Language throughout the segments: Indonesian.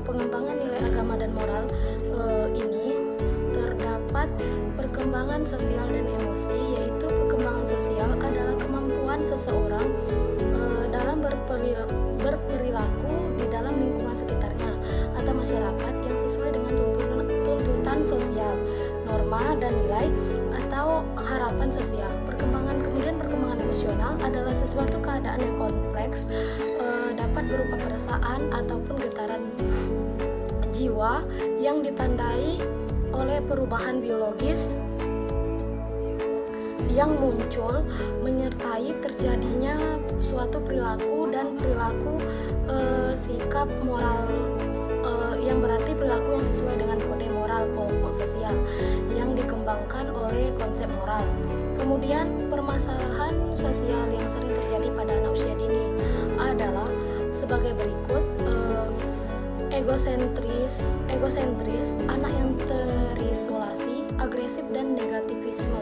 pengembangan nilai agama dan moral ini terdapat perkembangan sosial dan emosi, yaitu perkembangan sosial adalah kemampuan seseorang dalam berperilaku di dalam lingkungan sekitarnya atau masyarakat yang sesuai dengan tuntutan sosial, norma dan nilai atau harapan sosial. Kemudian perkembangan emosional adalah sesuatu keadaan yang kompleks, dapat berupa perasaan ataupun getaran jiwa yang ditandai oleh perubahan biologis yang muncul menyertai terjadinya suatu perilaku dan perilaku sikap moral yang berarti perilaku yang sesuai dengan kode moral kelompok sosial yang dikembangkan oleh konsep moral. Kemudian permasalahan sosial yang sering terjadi pada anak usia dini adalah sebagai berikut: egosentris, anak yang terisolasi, agresif dan negativisme,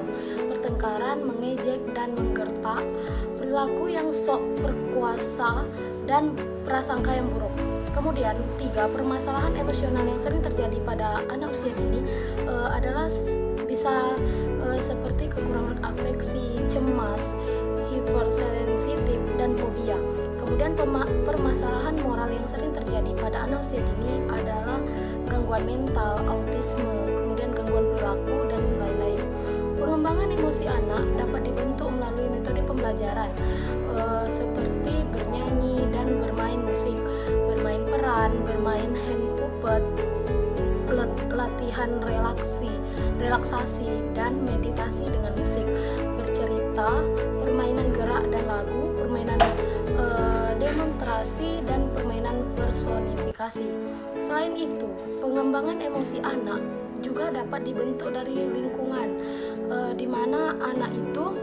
pertengkaran, mengejek dan menggertak, perilaku yang sok berkuasa dan prasangka yang buruk. Kemudian 3, permasalahan emosional yang sering terjadi pada anak usia dini adalah bisa seperti kekurangan afeksi, cemas, hipersensitif dan fobia. Kemudian permasalahan moral yang sering terjadi pada anak usia dini adalah gangguan mental, autisme, kemudian gangguan perilaku dan lain-lain. Pengembangan emosi anak dapat dibentuk melalui metode pembelajaran seperti bernyanyi dan bermain musik, bermain peran, bermain hand puppet, latihan relaksasi dan meditasi dengan musik, bercerita, permainan gerak dan lagu, permainan demonstrasi dan permainan personifikasi. Selain itu, pengembangan emosi anak juga dapat dibentuk dari lingkungan di mana anak itu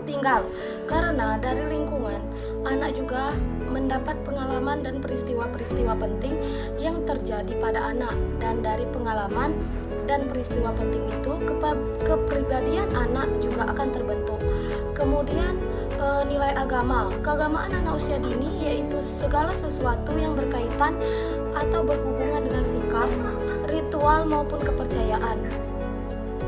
tinggal. Karena dari lingkungan, anak juga mendapat pengalaman dan peristiwa-peristiwa penting yang terjadi pada anak, dan dari pengalaman dan peristiwa penting itu kepribadian anak juga akan terbentuk. Kemudian nilai agama. Keagamaan anak usia dini yaitu segala sesuatu yang berkaitan atau berhubungan dengan sikap, ritual maupun kepercayaan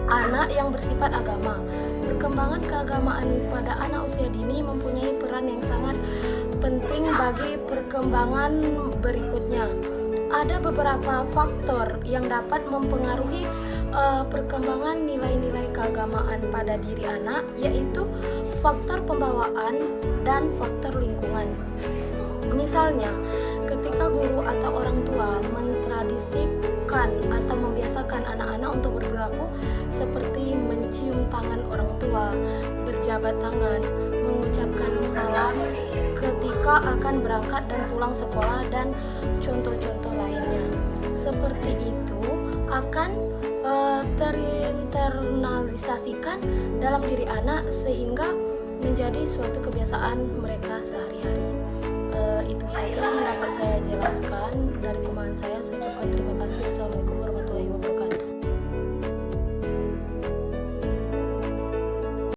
anak yang bersifat agama. Perkembangan keagamaan pada anak usia dini mempunyai peran yang sangat penting bagi perkembangan berikutnya. Ada beberapa faktor yang dapat mempengaruhi perkembangan nilai-nilai keagamaan pada diri anak, yaitu faktor pembawaan dan faktor lingkungan. Misalnya, ketika guru atau orang tua mentradisikan atau membiasakan anak-anak untuk berperilaku seperti mencium tangan orang tua, berjabat tangan, mengucapkan salam ketika akan berangkat dan pulang sekolah, dan contoh-contoh lainnya. Seperti itu akan terinternalisasikan dalam diri anak sehingga menjadi suatu kebiasaan mereka sehari-hari. Itu saja yang dapat saya jelaskan.